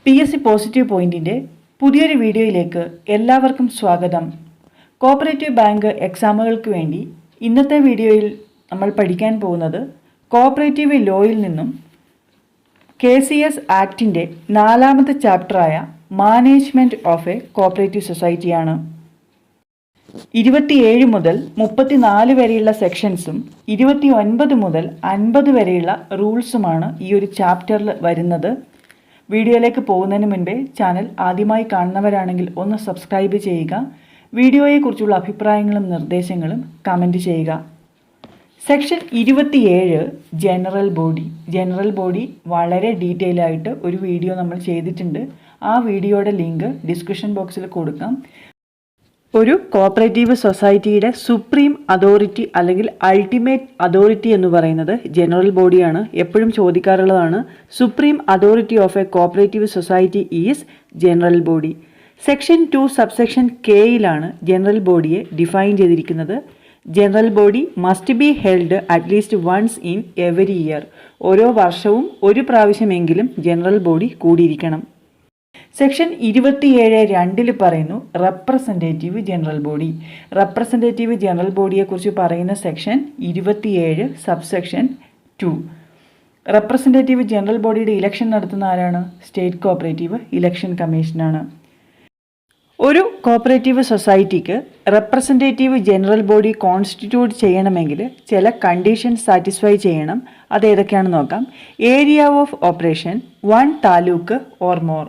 PSC positive പോയിന്റിൻ്റെ പുതിയൊരു വീഡിയോയിലേക്ക് എല്ലാവർക്കും സ്വാഗതം. കോപ്പറേറ്റീവ് ബാങ്ക് എക്സാമുകൾക്ക് വേണ്ടി ഇന്നത്തെ വീഡിയോയിൽ നമ്മൾ പഠിക്കാൻ പോകുന്നത് കോപ്പറേറ്റീവ് ലോയിൽ നിന്നും KCS ആക്ടിൻ്റെ 4ാമത്തെ ചാപ്റ്ററായ മാനേജ്മെൻറ്റ് ഓഫ് എ കോപ്പറേറ്റീവ് സൊസൈറ്റിയാണ്. 27 മുതൽ 34 വരെയുള്ള സെക്ഷൻസും 29 മുതൽ 50 വരെയുള്ള റൂൾസുമാണ് ഈ ഒരു ചാപ്റ്ററിൽ വരുന്നത്. വീഡിയോയിലേക്ക് പോകുന്നതിന് മുൻപേ ചാനൽ ആദ്യമായി കാണുന്നവരാണെങ്കിൽ ഒന്ന് സബ്സ്ക്രൈബ് ചെയ്യുക. വീഡിയോയെക്കുറിച്ചുള്ള അഭിപ്രായങ്ങളും നിർദ്ദേശങ്ങളും കമൻറ്റ് ചെയ്യുക. സെക്ഷൻ 27 ജനറൽ ബോഡി വളരെ ഡീറ്റെയിൽ ആയിട്ട് ഒരു വീഡിയോ നമ്മൾ ചെയ്തിട്ടുണ്ട്. ആ വീഡിയോയുടെ ലിങ്ക് ഡിസ്ക്രിപ്ഷൻ ബോക്സിൽ കൊടുക്കാം. ഒരു കോപ്പറേറ്റീവ് സൊസൈറ്റിയുടെ സുപ്രീം അതോറിറ്റി അല്ലെങ്കിൽ അൾട്ടിമേറ്റ് അതോറിറ്റി എന്ന് പറയുന്നത് ജനറൽ ബോഡിയാണ്. എപ്പോഴും ചോദിക്കാറുള്ളതാണ്. Supreme authority of a cooperative society is general body. Section 2 subsection കെയിലാണ് ജനറൽ ബോഡിയെ ഡിഫൈൻ ചെയ്തിരിക്കുന്നത്. General body must be held at least once in every year. ഓരോ വർഷവും ഒരു പ്രാവശ്യമെങ്കിലും ജനറൽ ബോഡി കൂടിയിരിക്കണം. സെക്ഷൻ 27(2) പറയുന്നു representative general body. Representative general ബോഡിയെക്കുറിച്ച് പറയുന്ന സെക്ഷൻ 27 സബ്സെക്ഷൻ 2. റെപ്രസെൻറ്റേറ്റീവ് ജനറൽ ബോഡിയുടെ ഇലക്ഷൻ നടത്തുന്ന ആരാണ്? സ്റ്റേറ്റ് കോപ്പറേറ്റീവ് ഇലക്ഷൻ കമ്മീഷനാണ്. ഒരു കോപ്പറേറ്റീവ് സൊസൈറ്റിക്ക് റെപ്രസെൻറ്റേറ്റീവ് ജനറൽ ബോഡി കോൺസ്റ്റിറ്റ്യൂട്ട് ചെയ്യണമെങ്കിൽ ചില കണ്ടീഷൻ സാറ്റിസ്ഫൈ ചെയ്യണം. അത് ഏതൊക്കെയാണെന്ന് നോക്കാം. Area of operation 1 taluk or more.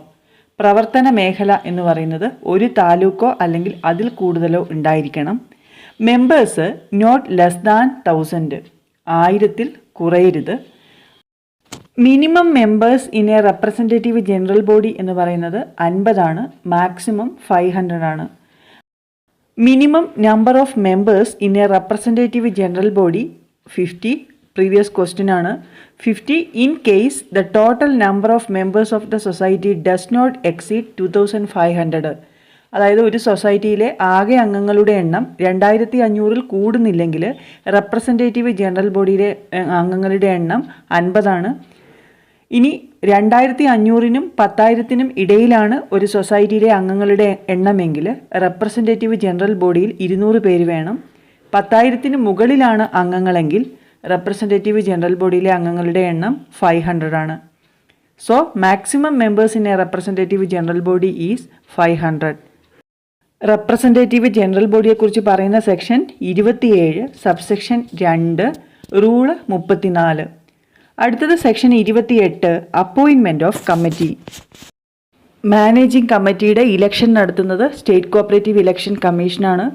പ്രവർത്തന മേഖല എന്ന് പറയുന്നത് ഒരു താലൂക്കോ അല്ലെങ്കിൽ അതിൽ കൂടുതലോ ഉണ്ടായിരിക്കണം. മെമ്പേഴ്സ് നോട്ട് ലെസ് ദാൻ 1000, 1000-ൽ കുറയരുത്. Minimum members in a representative general body എന്ന് പറയുന്നത് 50 ആണ്. മാക്സിമം 500 ആണ്. Minimum number of members in a representative general body 50. Previous question ആണ്. 50 in case the total number of members of the society does not exceed 2500. അതായത് ഒരു സൊസൈറ്റിയിലെ ആകെ അംഗങ്ങളുടെ എണ്ണം 2500-ൽ കൂടുന്നില്ലെങ്കിൽ റെപ്രസെൻറ്റേറ്റീവ് ജനറൽ ബോഡിയിലെ അംഗങ്ങളുടെ എണ്ണം 50 ആണ്. ഇനി 2500-നും 10,000-നും ഇടയിലാണ് ഒരു സൊസൈറ്റിയിലെ അംഗങ്ങളുടെ എണ്ണമെങ്കിൽ റെപ്രസെൻറ്റേറ്റീവ് ജനറൽ ബോഡിയിൽ 200 പേര് വേണം. 10,000-ന് മുകളിലാണ് അംഗങ്ങളെങ്കിൽ റെപ്രസെൻറ്റേറ്റീവ് ജനറൽ ബോഡിയിലെ അംഗങ്ങളുടെ എണ്ണം 500 ആണ്. So maximum members in a representative general body is 500. Representative general ബോഡിയെക്കുറിച്ച് പറയുന്ന സെക്ഷൻ 27 സബ്സെക്ഷൻ 2 റൂള് 34. അടുത്തത് section 28 appointment of committee. Managing കമ്മിറ്റിയുടെ ഇലക്ഷൻ നടത്തുന്നത് സ്റ്റേറ്റ് കോപ്പറേറ്റീവ് ഇലക്ഷൻ കമ്മീഷനാണ്.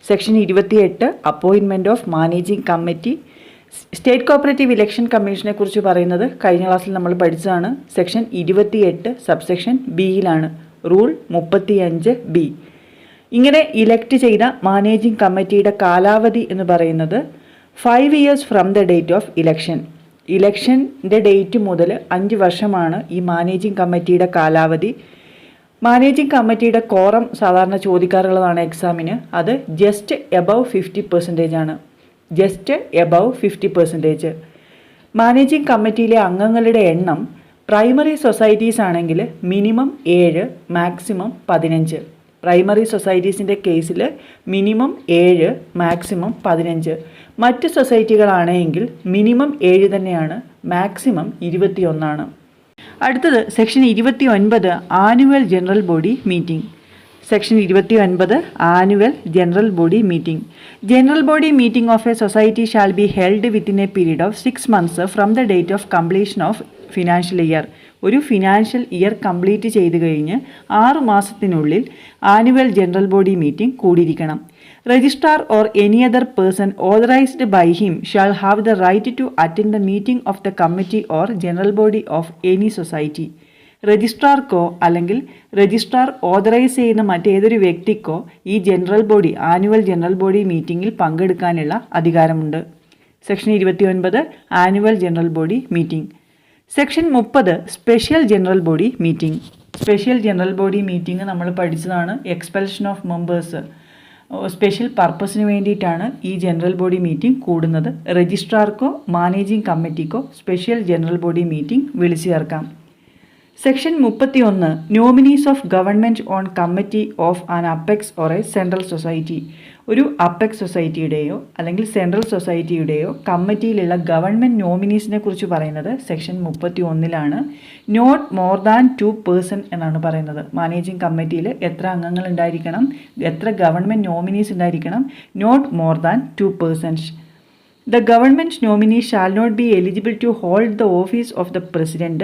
Section 28 appointment of managing committee. State cooperative election കമ്മീഷനെ കുറിച്ച് പറയുന്നത് കഴിഞ്ഞ ക്ലാസ്സിൽ നമ്മൾ പഠിച്ചതാണ്. സെക്ഷൻ 28 സബ്സെക്ഷൻ ബിയിലാണ്. Rule 35(b). ഇങ്ങനെ ഇലക്ട് ചെയ്ത മാനേജിംഗ് കമ്മിറ്റിയുടെ കാലാവധി എന്ന് പറയുന്നത് 5 years from the date of election. ഇലക്ഷൻ്റെ ഡേറ്റ് മുതൽ 5 വർഷമാണ് ഈ മാനേജിംഗ് കമ്മിറ്റിയുടെ കാലാവധി. മാനേജിംഗ് കമ്മിറ്റിയുടെ കോറം സാധാരണ ചോദിക്കാറുള്ളതാണ് എക്സാമിന്. അത് ജസ്റ്റ് എബവ് 50% ആണ്. Just above 50%. മാനേജിംഗ് കമ്മിറ്റിയിലെ അംഗങ്ങളുടെ എണ്ണം പ്രൈമറി സൊസൈറ്റീസ് ആണെങ്കിൽ മിനിമം 7, മാക്സിമം 15. പ്രൈമറി സൊസൈറ്റീസിൻ്റെ കേസിൽ മിനിമം 7, മാക്സിമം 15. മറ്റ് സൊസൈറ്റികളാണെങ്കിൽ മിനിമം 7 തന്നെയാണ്, മാക്സിമം 21 ആണ്. അടുത്തത് section 29 annual general body meeting. Section 29 annual general body meeting. General body meeting of a society shall be held within a period of 6 months from the date of completion of financial year. ഒരു financial year complete ചെയ്ത് കഴിഞ്ഞ് 6 മാസത്തിനുള്ളിൽ annual general body meeting കൂടിയിരിക്കണം. Registrar or any other person authorised by him shall have the right to attend the meeting of the committee or general body of any society. രജിസ്ട്രാർക്കോ അല്ലെങ്കിൽ registrar authorise ചെയ്യുന്ന മറ്റേതൊരു വ്യക്തിക്കോ ഈ general body annual general body മീറ്റിംഗിൽ പങ്കെടുക്കാനുള്ള അധികാരമുണ്ട്. Section 29 annual general body meeting. Section 30 special general body meeting. Special general body meeting നമ്മൾ പഠിച്ചതാണ്. എക്സ്പെൽഷൻ ഓഫ് മെമ്പേഴ്സ് സ്പെഷ്യൽ പർപ്പസിന് വേണ്ടിയിട്ടാണ് ഈ ജനറൽ ബോഡി മീറ്റിംഗ് കൂടുന്നത്. രജിസ്ട്രാർക്കോ മാനേജിംഗ് കമ്മിറ്റിക്കോ സ്പെഷ്യൽ ജനറൽ ബോഡി മീറ്റിംഗ് വിളിച്ചു ചേർക്കാം. Section 31 nominees of government on committee of an apex or a central society. ഒരു അപ്പെക്സ് സൊസൈറ്റിയുടെയോ അല്ലെങ്കിൽ സെൻട്രൽ സൊസൈറ്റിയുടെയോ കമ്മിറ്റിയിലുള്ള ഗവൺമെൻറ് നോമിനീസിനെ കുറിച്ച് പറയുന്നത് സെക്ഷൻ 31 നോട്ട് മോർ ദാൻ 2% എന്നാണ് പറയുന്നത്. മാനേജിംഗ് കമ്മിറ്റിയിൽ എത്ര അംഗങ്ങൾ ഉണ്ടായിരിക്കണം, എത്ര ഗവൺമെൻറ് നോമിനീസ് ഉണ്ടായിരിക്കണം? Not more than 2%. The government nominee shall not be eligible to hold the office of the president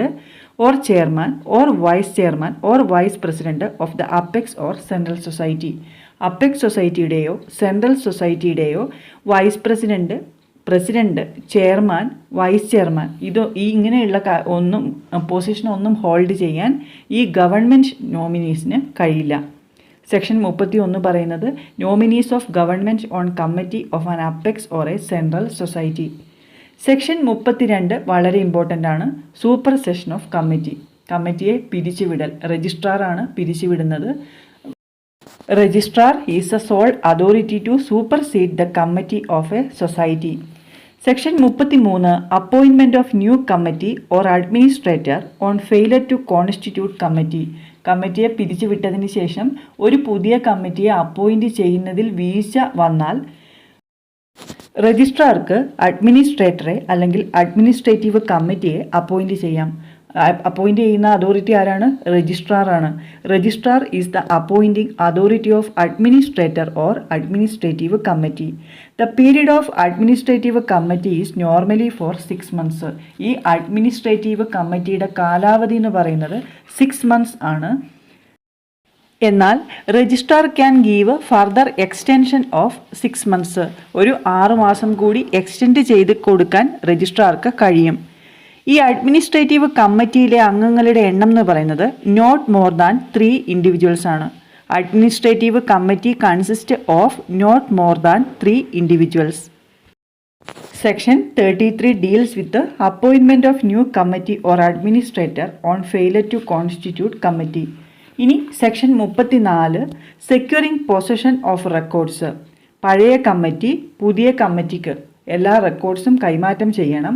or chairman or vice chairman or vice president of the apex or central society. Apex സൊസൈറ്റിയുടെയോ central സൊസൈറ്റിയുടെയോ vice president, chairman, vice chairman ഇങ്ങനെയുള്ള പൊസിഷനൊന്നും hold ചെയ്യാൻ ഈ government നോമിനീസിന് കഴിയില്ല. Section 31 പറയുന്നത് nominees of government on committee of an apex or a central society. Section 32 വളരെ important ആണ്. Supersession of committee. കമ്മിറ്റിയെ പിരിച്ചുവിടൽ. രജിസ്ട്രാറാണ് പിരിച്ചുവിടുന്നത്. Registrar is a sole authority to supersede the committee of a society. Section 33 appointment of new committee or administrator on failure to constitute committee. കമ്മിറ്റിയെ പിരിച്ചുവിട്ടതിന് ശേഷം ഒരു പുതിയ കമ്മിറ്റിയെ അപ്പോയിൻറ്റ് ചെയ്യുന്നതിൽ വീഴ്ച വന്നാൽ രജിസ്ട്രാർക്ക് അഡ്മിനിസ്ട്രേറ്ററെ അല്ലെങ്കിൽ അഡ്മിനിസ്ട്രേറ്റീവ് കമ്മിറ്റിയെ അപ്പോയിൻറ്റ് ചെയ്യാം. അപ്പോയിൻറ്റ് ചെയ്യുന്ന അതോറിറ്റി ആരാണ്? രജിസ്ട്രാറാണ്. Registrar is the appointing authority of administrator or administrative committee. The period of administrative committee is normally for 6 months. ഈ അഡ്മിനിസ്ട്രേറ്റീവ് കമ്മിറ്റിയുടെ കാലാവധി എന്ന് പറയുന്നത് 6 months ആണ്. എന്നാൽ registrar can give further extension of 6 months. ഒരു 6 മാസം കൂടി എക്സ്റ്റെൻഡ് ചെയ്ത് കൊടുക്കാൻ രജിസ്ട്രാർക്ക് കഴിയും. ഈ അഡ്മിനിസ്ട്രേറ്റീവ് കമ്മിറ്റിയിലെ അംഗങ്ങളുടെ എണ്ണം എന്ന് പറയുന്നത് നോട്ട് മോർ ദാൻ 3 individuals ആണ്. Administrative committee consist of not more than 3 individuals. Section 33 deals with appointment of new committee or administrator on failure to constitute committee. ഇനി section 34 securing possession of records. പഴയ committee പുതിയ കമ്മിറ്റിക്ക് എല്ലാ റെക്കോർഡ്സും കൈമാറ്റം ചെയ്യണം.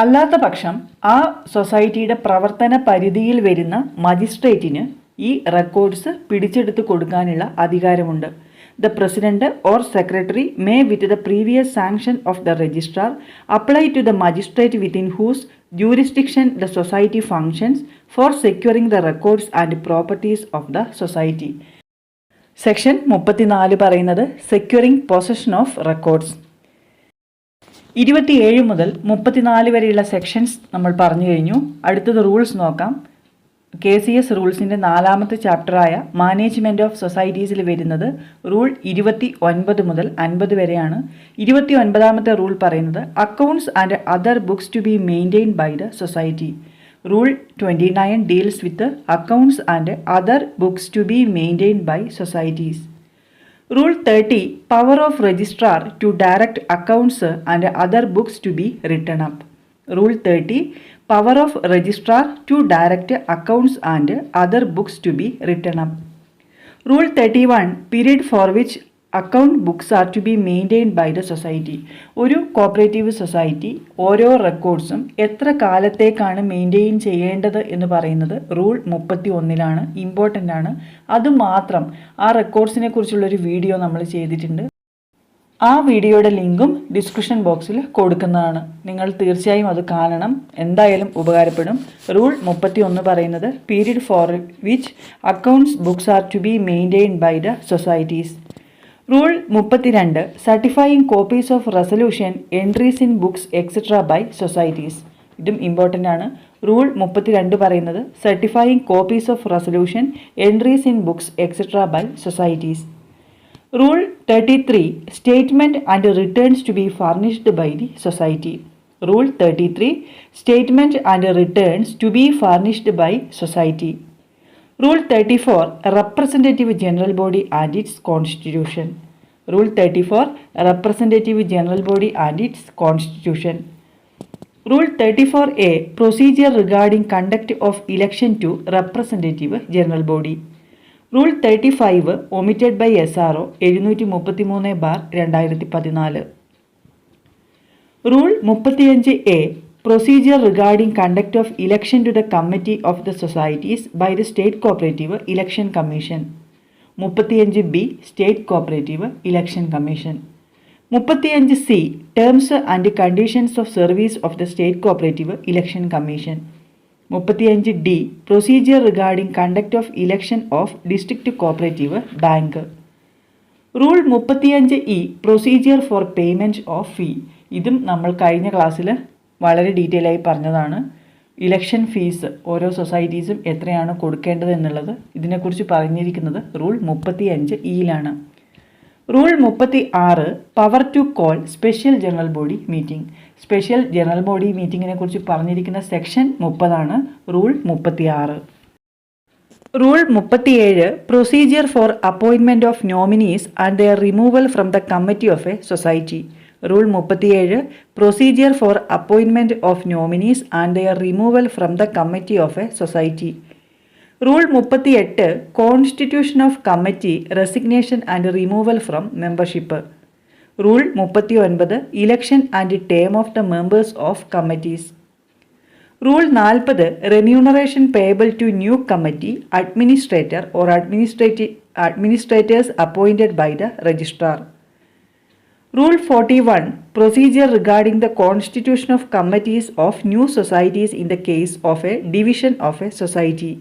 അല്ലാത്ത പക്ഷം ആ സൊസൈറ്റിയുടെ പ്രവർത്തന പരിധിയിൽ വരുന്ന മജിസ്ട്രേറ്റിന് ഈ റെക്കോർഡ്സ് പിടിച്ചെടുത്ത് കൊടുക്കാനുള്ള അധികാരമുണ്ട്. The president or secretary may with the previous sanction of the registrar apply to the magistrate within whose jurisdiction the society functions for securing the records and properties of the society. Section 34 പറയുന്നത് securing possession of records. 27 മുതൽ 34 വരെയുള്ള sections നമ്മൾ പറഞ്ഞു കഴിഞ്ഞു. അടുത്തത് rules നോക്കാം. KCS റൂൾസിൻ്റെ 4ാമത്തെ ചാപ്റ്ററായ മാനേജ്മെൻറ്റ് ഓഫ് സൊസൈറ്റീസിൽ വരുന്നത് റൂൾ 29 മുതൽ 50 വരെയാണ്. 29ാമത്തെ റൂൾ പറയുന്നത് accounts and other books to be maintained by the society. Rule 29 deals with accounts and other books to be maintained by societies. Rule 30 power of registrar to direct accounts and other books to be written up. Rule 30 power of registrar to direct accounts and other books to be written up. Rule 31 period for which account books are to be maintained by the society. ഒരു cooperative society ഓരോ റെക്കോർഡ്സും എത്ര കാലത്തേക്കാണ് maintain ചെയ്യേണ്ടത് എന്ന് പറയുന്നത് rule 31 important ആണ്. അതുമാത്രം ആ റെക്കോർഡ്സിനെ കുറിച്ചുള്ളൊരു video നമ്മൾ ചെയ്തിട്ടുണ്ട്. ആ വീഡിയോയുടെ ലിങ്കും ഡിസ്ക്രിപ്ഷൻ ബോക്സിൽ കൊടുക്കുന്നതാണ്. നിങ്ങൾ തീർച്ചയായും അത് കാണണം, എന്തായാലും ഉപകാരപ്പെടും. റൂൾ 31 പറയുന്നത് period for which accounts books are to be maintained by the societies. Rule 32 certifying copies of resolution entries in books etcetera by societies. ഇതും ഇമ്പോർട്ടൻ്റ് ആണ്. റൂൾ 32 പറയുന്നത് certifying copies of resolution entries in books etcetera by societies. Rule 33 statement and returns to be furnished by the society. Rule 33 statement and returns to be furnished by society. Rule 34 representative general body and its constitution. Rule 34 representative general body and its constitution. Rule 34A procedure regarding conduct of election to representative general body. Rule 35 omitted by SRO 733/2014. Rule 35A Procedure regarding conduct of election to the committee of the societies by the State Cooperative Election Commission. 35B State Cooperative Election Commission. 35C Terms and Conditions of Service of the State Cooperative Election Commission. 35D Procedure regarding conduct of election of District Cooperative Bank. Rule 35E procedure for payment of ഫീ. ഇതും നമ്മൾ കഴിഞ്ഞ ക്ലാസ്സിൽ വളരെ detail ആയി പറഞ്ഞതാണ്. Election fees ഓരോ സൊസൈറ്റീസും എത്രയാണ് കൊടുക്കേണ്ടത് എന്നുള്ളത് ഇതിനെക്കുറിച്ച് പറഞ്ഞിരിക്കുന്നത് rule 35E rule 36 power to call special general body meeting. Special general body മീറ്റിങ്ങിനെ കുറിച്ച് പറഞ്ഞിരിക്കുന്ന section 30 rule 36. Rule 37 procedure for appointment of nominees and their removal from the committee of a society. Rule 37 procedure for appointment of nominees and their removal from the committee of a society. Rule 38 constitution of committee resignation and removal from membership. Rule 39 election and term of the members of committees. Rule 40 remuneration payable to new committee administrator or administrators appointed by the registrar. Rule 41 procedure regarding the constitution of committees of new societies in the case of a division of a society.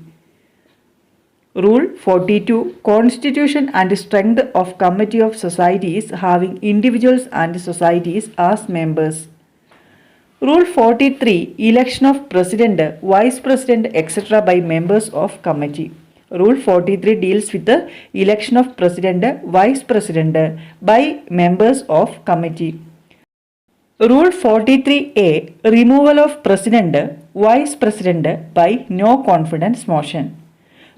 Rule 42 constitution and strength of committee of societies having individuals and societies as members. Rule 43 election of president, vice president etc. by members of committee. Rule 43 deals with the election of president, vice president by members of committee. Rule 43A removal of president, vice president by no confidence motion.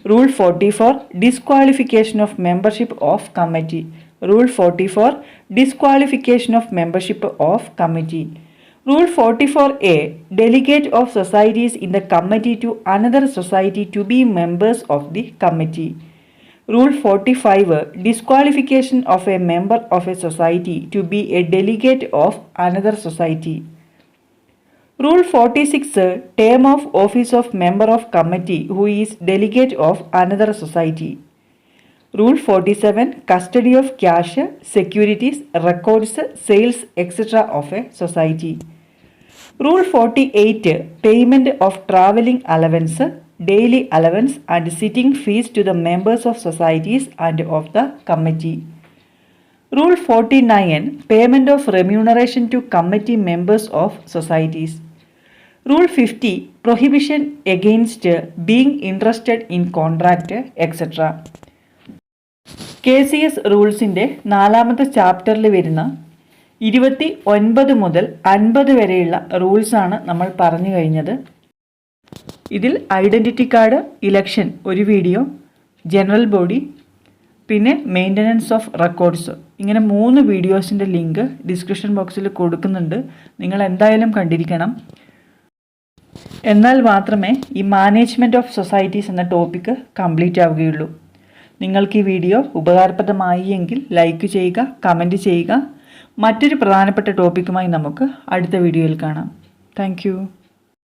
Rule 44 disqualification of membership of committee. Rule 44 disqualification of membership of committee. Rule 44A delegate of societies in the committee to another society to be members of the committee. Rule 45 disqualification of a member of a society to be a delegate of another society. Rule 46 term of office of member of committee who is delegate of another society. Rule 47 custody of cash, securities, records, sales etc. of a society. Rule 48 payment of travelling allowance, daily allowance and sitting fees to the members of societies and of the committee. Rule 49 payment of remuneration to committee members of societies. Rule 50 prohibition against being interested in contract etc. KCS റൂൾസിൻ്റെ 4ാമത്തെ ചാപ്റ്ററിൽ വരുന്ന 29 മുതൽ 50 വരെയുള്ള റൂൾസാണ് നമ്മൾ പറഞ്ഞു കഴിഞ്ഞത്. ഇതിൽ identity card, election ഒരു വീഡിയോ, ജനറൽ ബോഡി, പിന്നെ മെയിൻ്റനൻസ് ഓഫ് റെക്കോർഡ്സ്, ഇങ്ങനെ 3 വീഡിയോസിൻ്റെ ലിങ്ക് ഡിസ്ക്രിപ്ഷൻ ബോക്സിൽ കൊടുക്കുന്നുണ്ട്. നിങ്ങൾ എന്തായാലും കണ്ടിരിക്കണം. എന്നാൽ മാത്രമേ ഈ മാനേജ്മെൻറ്റ് ഓഫ് സൊസൈറ്റീസ് എന്ന ടോപ്പിക്ക് കംപ്ലീറ്റ് ആവുകയുള്ളൂ. നിങ്ങൾക്ക് ഈ വീഡിയോ ഉപകാരപ്രദമായി എങ്കിൽ ലൈക്ക് ചെയ്യുക, കമൻറ്റ് ചെയ്യുക. മറ്റൊരു പ്രധാനപ്പെട്ട ടോപ്പിക്കുമായി നമുക്ക് അടുത്ത വീഡിയോയിൽ കാണാം. താങ്ക്